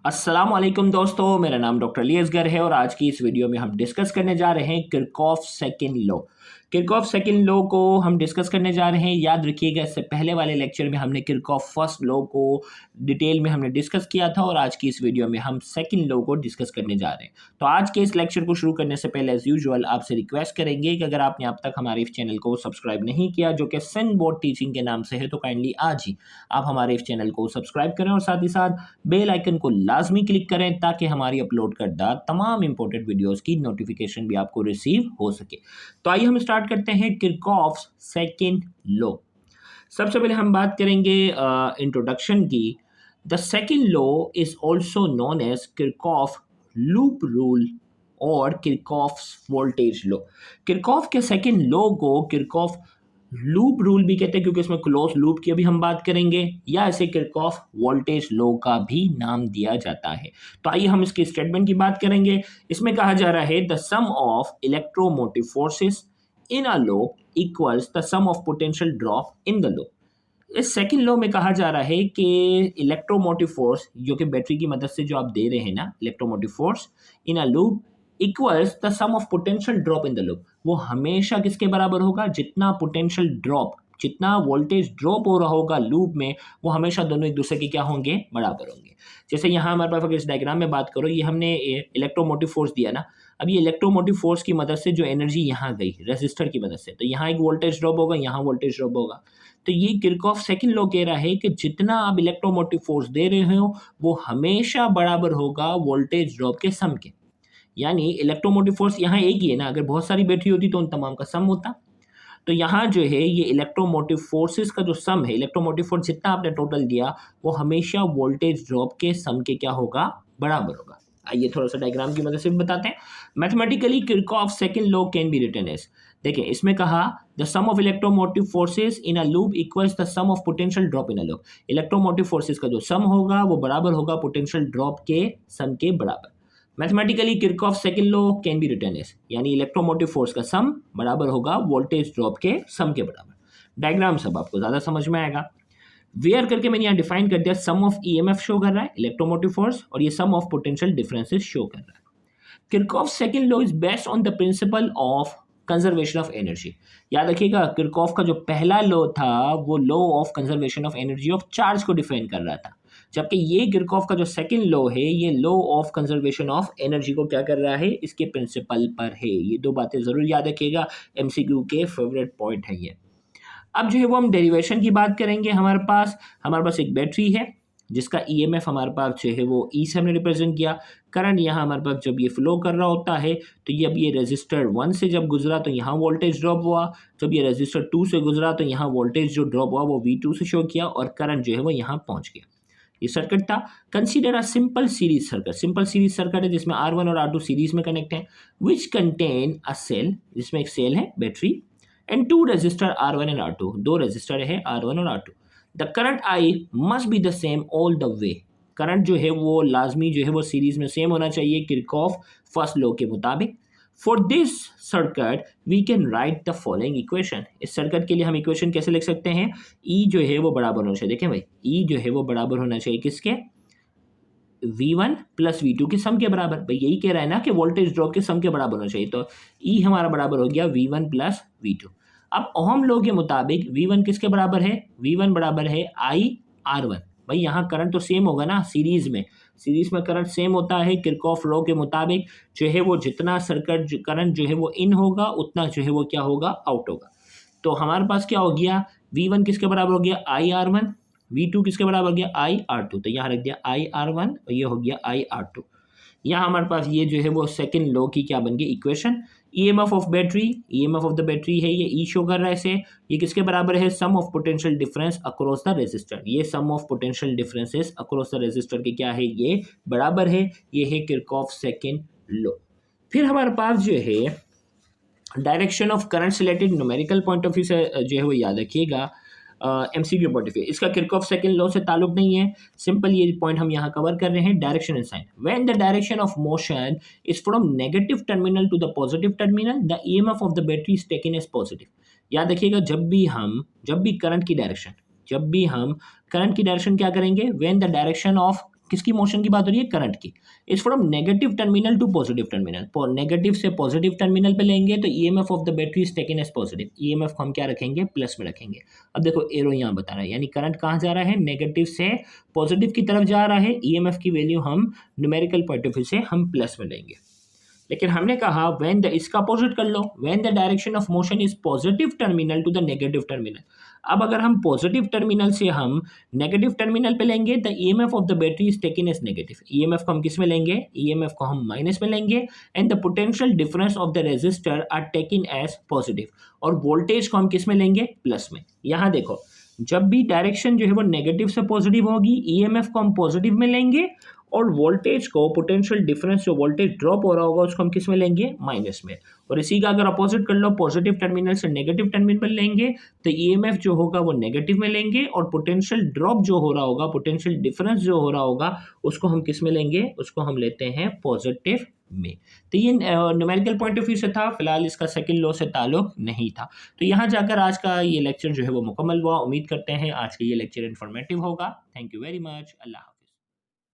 अस्सलाम वालेकुम दोस्तों, मेरा नाम डॉक्टर अली असगर है और आज की इस वीडियो में हम डिस्कस करने जा रहे हैं Kirchhoff second law. Kirchhoff second law को हम डिस्कस करने जा रहे हैं। याद रखिएगा, इससे पहले वाले लेक्चर में हमने किरचॉफ फर्स्ट लॉ को डिटेल में हमने डिस्कस किया था और आज की इस वीडियो में हम सेकंड लॉ को डिस्कस करने जा रहे हैं। तो आज के इस लेक्चर को शुरू करने से पहले एज यूजुअल आपसे रिक्वेस्ट करेंगे कि अगर आपने अब तक हमारे इस चैनल को सब्सक्राइब नहीं किया, जो कि सन बोर्ड टीचिंग के नाम से है, तो काइंडली आज ही आप हमारे इस चैनल को सब्सक्राइब करें और साथ ही साथ बेल आइकन को लाजमी क्लिक करें ताकि हमारी अपलोड करदा तमाम इंपॉर्टेंट वीडियोस की नोटिफिकेशन भी आपको रिसीव हो सके। तो आइए हम स्टार्ट करते हैं किरचॉफ सेकंड लॉ। सबसे पहले हम बात करेंगे इंट्रोडक्शन की। The second law is also known as Kirchhoff loop rule और किरचॉफ वोल्टेज लॉ। किरचॉफ के सेकंड लॉ को किरचॉफ लूप रूल भी कहते हैं क्योंकि इसमें क्लोज लूप की अभी हम बात करेंगे, या इसे किरचॉफ वोल्टेज लॉ का भी नाम दिया जाता है। तो आइए हम इसके स्टेटमेंट की बात करेंगे। इसमें कहा जा रहा है the sum of electromotive forces in a loop equals the sum of potential drop in the loop. इस सेकंड लॉ में कहा जा रहा है कि इलेक्ट्रोमोटिव फोर्स जो कि बैटरी की मदद से जो आप दे रहे हैं ना, electromotive force in a loop equals the sum of potential drop in the loop, वो हमेशा किसके बराबर होगा? जितना पोटेंशियल ड्रॉप, जितना वोल्टेज ड्रॉप हो रहा होगा लूप में, वो हमेशा दोनों एक दूसरे के क्या होंगे? बराबर होंगे। जैसे यहाँ हमारे पास अगर इस डायग्राम में बात करो, ये हमने इलेक्ट्रोमोटिव फोर्स दिया ना, अब ये इलेक्ट्रोमोटिव फोर्स की मदद से जो एनर्जी यहाँ गई रेजिस्टर की मदद से, तो यहाँ एक वोल्टेज ड्रॉप होगा, यहाँ वोल्टेज ड्रॉप होगा। तो ये किरचॉफ सेकंड लॉ कह रहा है कि जितना आप इलेक्ट्रोमोटिव फोर्स दे रहे हो वो हमेशा बराबर होगा वोल्टेज ड्रॉप के सम के। यानी इलेक्ट्रोमोटिव फोर्स यहाँ एक ही है ना, अगर बहुत सारी बैटरी होती तो उन तमाम का सम होता। तो यहाँ जो है ये इलेक्ट्रोमोटिव फोर्सेस का जो सम है, इलेक्ट्रोमोटिव फोर्स जितना आपने टोटल दिया वो हमेशा वोल्टेज ड्रॉप के सम के क्या होगा? बराबर होगा। आइए थोड़ा सा डायग्राम की मदद से भी बताते हैं। Mathematically Kirchhoff second law can be written as, देखिए इसमें कहा the sum of electromotive forces in a loop equals the sum of potential drop in a loop. Electromotive forces का जो सम होगा वो बराबर होगा पोटेंशियल ड्रॉप के सम के बराबर। Mathematically Kirchhoff second law can be written as, यानी इलेक्ट्रोमोटिव फोर्स का सम बराबर होगा वोल्टेज ड्रॉप के सम के बराबर। डायग्राम सब आपको ज्यादा समझ में आएगा। वेयर करके मैंने यहाँ डिफाइन कर दिया, सम ऑफ ईएमएफ शो कर रहा है इलेक्ट्रोमोटिव फोर्स, और ये sum of potential differences show कर रहा है। Kirchhoff second law is based on the principle of conservation of energy. याद रखिएगा, किरचॉफ का जो पहला लॉ था वो law of conservation of energy of charge को डिफाइन कर रहा था, जबकि ये किरचॉफ का जो सेकंड लॉ है ये law of conservation of energy को क्या कर रहा है? इसके प्रिंसिपल पर है। ये दो बातें जरूर याद रखिएगा, एमसीक्यू के फेवरेट पॉइंट है ये। अब जो है वो हम डेरिवेशन की बात करेंगे। हमारे पास एक बैटरी है जिसका ईएमएफ हमारे पास जो है वो ई से हमने रिप्रेजेंट किया। करंट यहाँ हमारे पास जब ये फ्लो कर रहा होता है तो ये अब ये रेजिस्टर 1 से जब गुजरा तो यहाँ वोल्टेज ड्रॉप हुआ, जब ये रेजिस्टर 2 से गुजरा तो यहाँ वोल्टेज जो ड्रॉप हुआ वो V2 से शो किया और करंट जो है वो यहाँ पहुँच गया। ये सर्किट था। Consider a simple series circuit. Simple series circuit है जिसमें R1 और R2 सीरीज में कनेक्ट है, विच कंटेन अ सेल, जिसमें एक सेल है battery, and two resistor R1 and R2, दो रेजिस्टर है R1 और R2। The current I must be the same all the way. Current जो है वो लाजमी जो है वो सीरीज में सेम होना चाहिए किरचॉफ फर्स्ट लॉ के मुताबिक। For this circuit we can write the following equation. इस सर्किट के लिए हम इक्वेशन कैसे लिख सकते हैं? E जो है वो बराबर होना चाहिए, देखें भाई, E जो है वो बराबर होना चाहिए किसके? V1 प्लस V2 के सम के बराबर। भाई यही कह रहा है ना कि वोल्टेज ड्रॉप के सम के बराबर होना चाहिए, तो E हमारा बराबर हो गया V1 प्लस V2। अब ओहम लॉ के मुताबिक V1 किसके बराबर है? V1 बराबर है IR1। भाई यहाँ करंट तो सेम होगा ना, सीरीज में करंट सेम होता है। किरचॉफ लॉ के मुताबिक जो है वो जितना सर्किट करंट जो है वो इन होगा उतना जो है वो क्या होगा? आउट होगा। तो हमारे पास क्या हो गया? V1 किसके बराबर हो गया? IR1। V2 किसके बराबर हो गया? IR2। तो यहाँ रख दिया IR1 और ये हो गया IR2। यहाँ हमारे पास ये जो है वो सेकंड लॉ की क्या बन गई? Equation. EMF of battery, EMF of the battery है ये ई शो कर रहा है इसे, ये किसके बराबर है? Sum of potential difference across the resistor. ये sum of potential differences across the resistor के क्या है? ये बराबर है। ये है किरचॉफ सेकंड लॉ। फिर हमारे पास जो है direction of current related numerical point of view से जो है वो याद रखिएगा, एमसीक्यू पॉइंट ऑफ व्यू, इसका किरचॉफ सेकंड लॉ से ताल्लुक नहीं है। सिंपल ये पॉइंट हम यहाँ कवर कर रहे हैं। Direction and sign, when the direction of motion is from negative terminal to the positive terminal, the EMF of the battery is taken as positive. याद रखिएगा, जब भी करंट की डायरेक्शन क्या करेंगे, व्हेन द डायरेक्शन ऑफ किसकी motion की बात हो रही है? करंट की। Is from negative terminal to positive terminal. Negative से पॉजिटिव टर्मिनल पे लेंगे तो EMF of the battery is taken as positive. EMF को हम क्या रखेंगे? प्लस में रखेंगे। अब देखो एरो यहाँ बता रहा है, यानी करंट कहाँ जा रहा है? नेगेटिव से पॉजिटिव की तरफ जा रहा है। ईएमएफ की वैल्यू हम न्यूमेरिकल पॉइंट ऑफ व्यू से हम प्लस में लेंगे। लेकिन हमने कहा व्हेन द, इसका अपोजिट कर लो, when the direction of motion is positive terminal to the negative terminal. अब अगर हम पॉजिटिव टर्मिनल से हम नेगेटिव टर्मिनल पे लेंगे, the EMF of the battery is taken as negative. EMF को हम किस में लेंगे? ईएमएफ को हम माइनस में लेंगे। And the potential difference of the resistor R taken as positive. और वोल्टेज को हम किस में लेंगे? प्लस में। यहाँ देखो, जब भी डायरेक्शन जो है वो नेगेटिव से पॉजिटिव होगी, ईएमएफ को हम पॉजिटिव में लेंगे और वोल्टेज को, पोटेंशियल डिफरेंस जो वोल्टेज ड्रॉप हो रहा होगा उसको हम किस में लेंगे? माइनस में। और इसी का अगर अपोजिट कर लो, पॉजिटिव टर्मिनल से नेगेटिव टर्मिनल लेंगे तो ईएमएफ जो होगा वो नेगेटिव में लेंगे और पोटेंशियल ड्रॉप जो हो रहा होगा, पोटेंशियल डिफरेंस जो हो रहा होगा उसको हम किस में लेंगे? उसको हम लेते हैं पॉजिटिव में। तो ये न्यूमेरिकल पॉइंट ऑफ व्यू से था, फिलहाल इसका सेकंड लॉ से ताल्लुक नहीं था। तो यहाँ जाकर आज का ये लेक्चर जो है वो मुकम्मल हुआ। उम्मीद करते हैं आज का ये लेक्चर इन्फॉर्मेटिव होगा। Thank you very much. Allah.